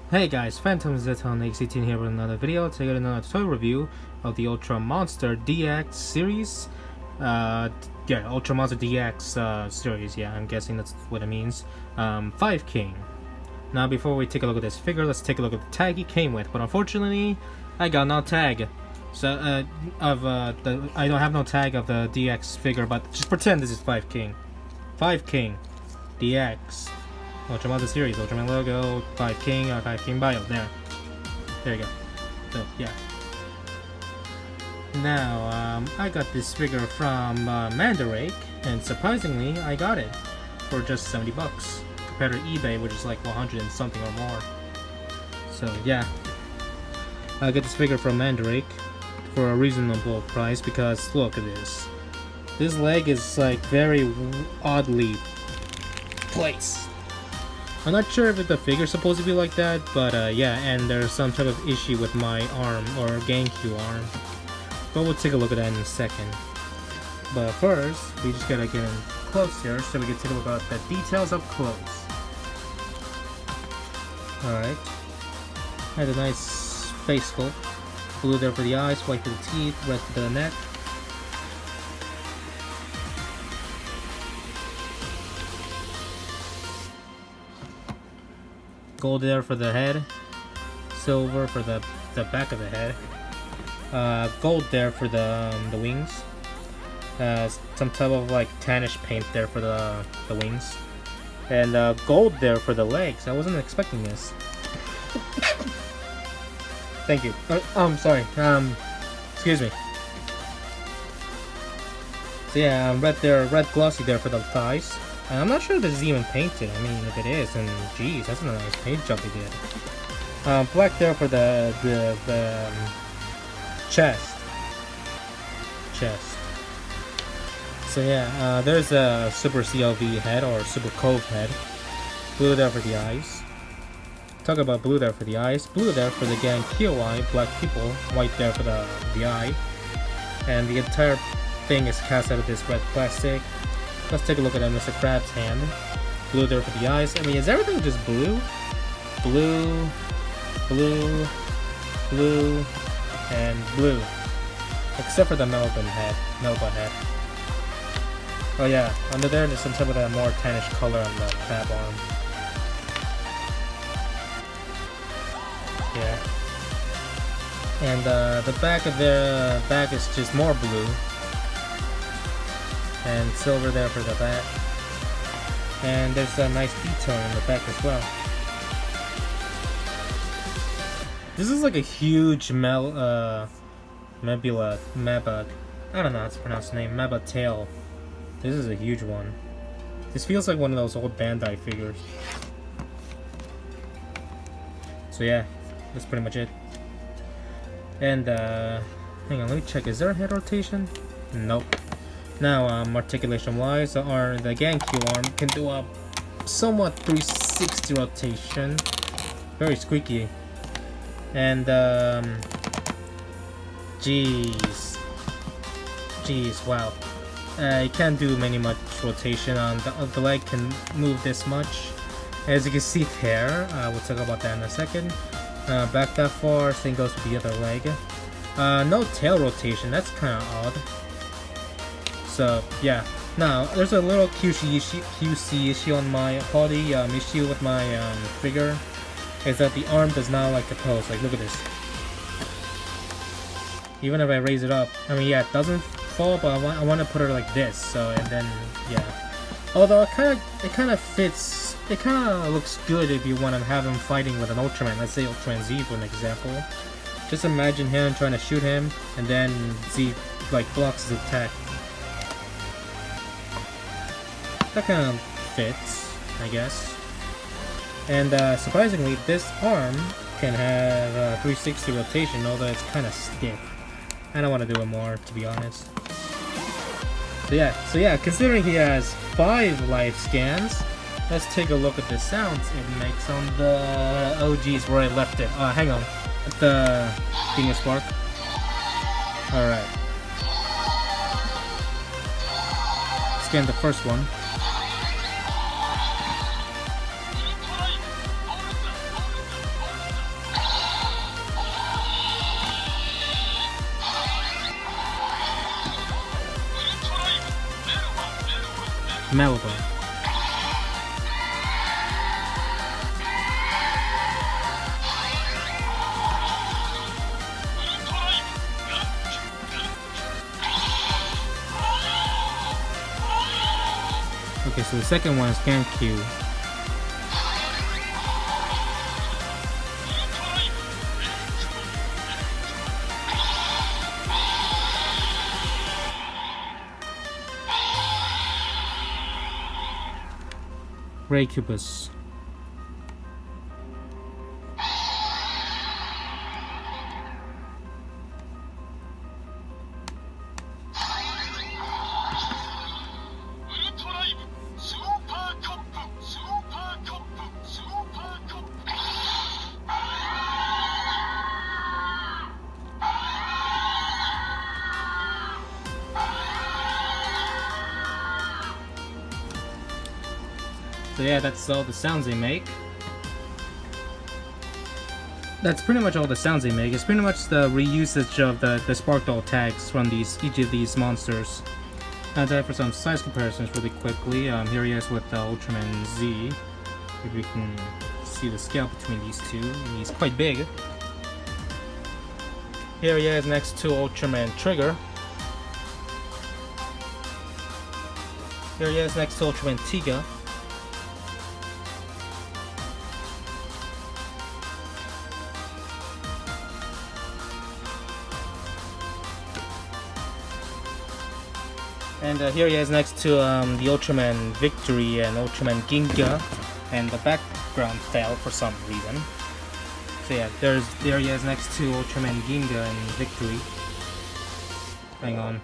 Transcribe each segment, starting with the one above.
Hey guys, Phantom Zeton X18 here with another video. Today another toy review of the Ultra Monster DX series. Ultra Monster DX series. Yeah, I'm guessing that's what it means. 5 King. Now, before we take a look at this figure, let's take a look at the tag he came with. But unfortunately, I got no tag. So I don't have no tag of the DX figure. But just pretend this is 5 King. 5 King DX. Ultraman series, Ultraman logo, 5 King, 5 King bio, there you go. So, yeah. Now, I got this figure from Mandarake, and surprisingly, I got it for just 70 bucks, compared to eBay, which is like 100 and something or more. So, yeah. I got this figure from Mandarake for a reasonable price, because look at this. This leg is like very oddly placed. I'm not sure if the figure's supposed to be like that, but yeah, and there's some type of issue with my arm, or GameCube arm. But we'll take a look at that in a second. But first, we just gotta get in close here so we can take a look at the details up close. Alright. Has a nice face sculpt. Blue there for the eyes, white for the teeth, red for the neck. Gold there for the head, silver for the back of the head, gold there for the wings, some type of like tannish paint there for the wings, and gold there for the legs. I wasn't expecting this. Thank you. Sorry. Excuse me. So yeah, red glossy there for the thighs. I'm not sure if this is even painted. I mean, if it is, then geez, that's a nice paint job they did. Black there for the chest. So yeah, there's a Super CLV head or Super Cove head. Blue there for the eyes. Talk about blue there for the eyes. Blue there for the gang POI, black people. White there for the eye. And the entire thing is cast out of this red plastic. Let's take a look at Mr. Krabs' hand. Blue there for the eyes. I mean, is everything just blue? Blue, blue, blue, and blue. Except for the Melba head. Oh yeah, under there there's some type of that more tannish color on the crab arm. Yeah. And the back of their back is just more blue. And silver there for the back. And there's a nice detail in the back as well. This is like a huge Meba, I don't know how to pronounce the name, Meba tail. This is a huge one. This feels like one of those old Bandai figures. So yeah, that's pretty much it. And hang on, let me check, is there a head rotation? Nope. Now, articulation-wise, the GameCube arm can do a somewhat 360 rotation. Very squeaky. And, jeez, wow. You can't do much rotation on the leg can move this much. As you can see there, we'll talk about that in a second. Back that far, same goes with the other leg. No tail rotation, that's kind of odd. So yeah, now there's a little QC issue on my quality issue with my figure, is that the arm does not like to pose. Like, look at this. Even if I raise it up, I mean, yeah, it doesn't fall, but I want to put it like this. So, and then yeah, although it kind of fits. It kind of looks good if you want to have him fighting with an Ultraman. Let's say Ultraman Z for an example. Just imagine him trying to shoot him, and then Z like blocks his attack. That kind of fits, I guess. And surprisingly, this arm can have a 360 rotation, although it's kind of stiff. I don't want to do it more, to be honest. So yeah, considering he has 5 life scans, let's take a look at the sounds it makes on the OGs where I left it. Hang on. At the Ginga Spark. Alright. Scan the first one. Malibu. Okay, so the second one is GameCube. Ray Cubus. So yeah, that's all the sounds they make. That's pretty much all the sounds they make. It's pretty much the reusage of the Spark Doll tags from each of these monsters. Now time for some size comparisons really quickly. Here he is with Ultraman Z. If you can see the scale between these two, he's quite big. Here he is next to Ultraman Trigger. Here he is next to Ultraman Tiga. And here he is next to the Ultraman Victory and Ultraman Ginga, and the background fell for some reason. So yeah, there he is next to Ultraman Ginga and Victory. Hang on.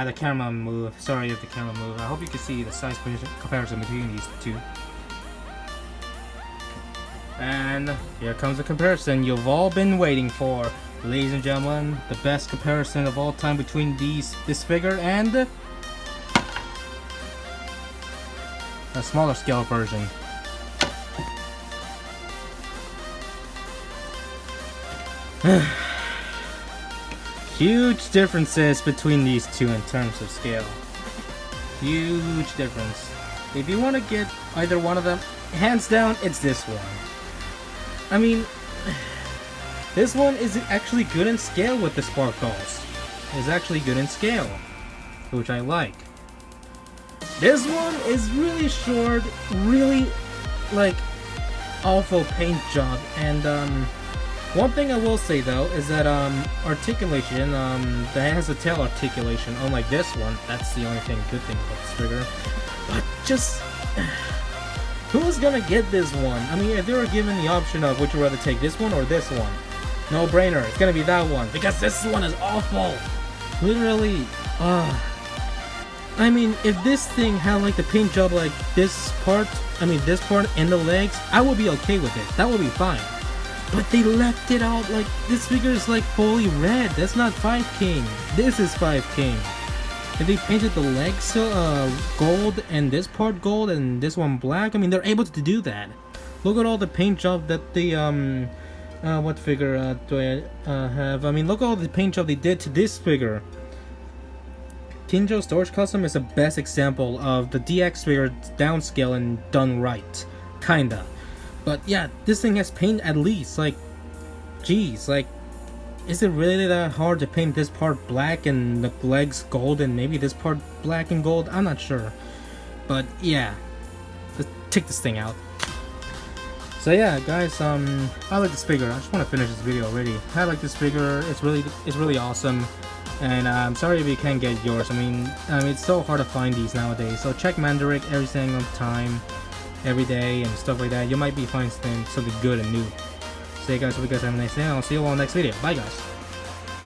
The camera moved. Sorry if the camera moved. I hope you can see the size comparison between these two. And here comes the comparison you've all been waiting for. Ladies and gentlemen, the best comparison of all time between this figure and a smaller scale version. Huge differences between these two in terms of scale. Huge difference. If you want to get either one of them, hands down, it's this one. I mean, this one is actually good in scale with the Spark Dolls. It's actually good in scale, which I like. This one is really short, really like awful paint job, and one thing I will say though is that articulation, that has a tail articulation, unlike this one. That's the only good thing about this figure. But just who's gonna get this one? I mean, if they were given the option of would you rather take this one or this one? No brainer, it's gonna be that one, because this one is awful. Literally, I mean, if this thing had like the paint job like this part and the legs, I would be okay with it. That would be fine. But they left it out like this figure is like fully red. That's not 5 King. This is 5 King. If they painted the legs gold and this part gold and this one black, I mean, they're able to do that. Look at all the paint job that they what figure do I have? I mean, look at all the paint job they did to this figure. Kinjo Storage Custom is the best example of the DX figure downscale and done right. Kinda. But yeah, this thing has paint at least. Like, geez, like, is it really that hard to paint this part black and the legs gold and maybe this part black and gold? I'm not sure. But yeah, let's check this thing out. So yeah, guys, I like this figure. I just want to finish this video already. I like this figure. It's really awesome. And I'm sorry if you can't get yours. I mean, it's so hard to find these nowadays. So check Mandarake every single time, every day, and stuff like that. You might be finding something good and new. So yeah, guys, hope you guys have a nice day. I'll see you all next video. Bye, guys.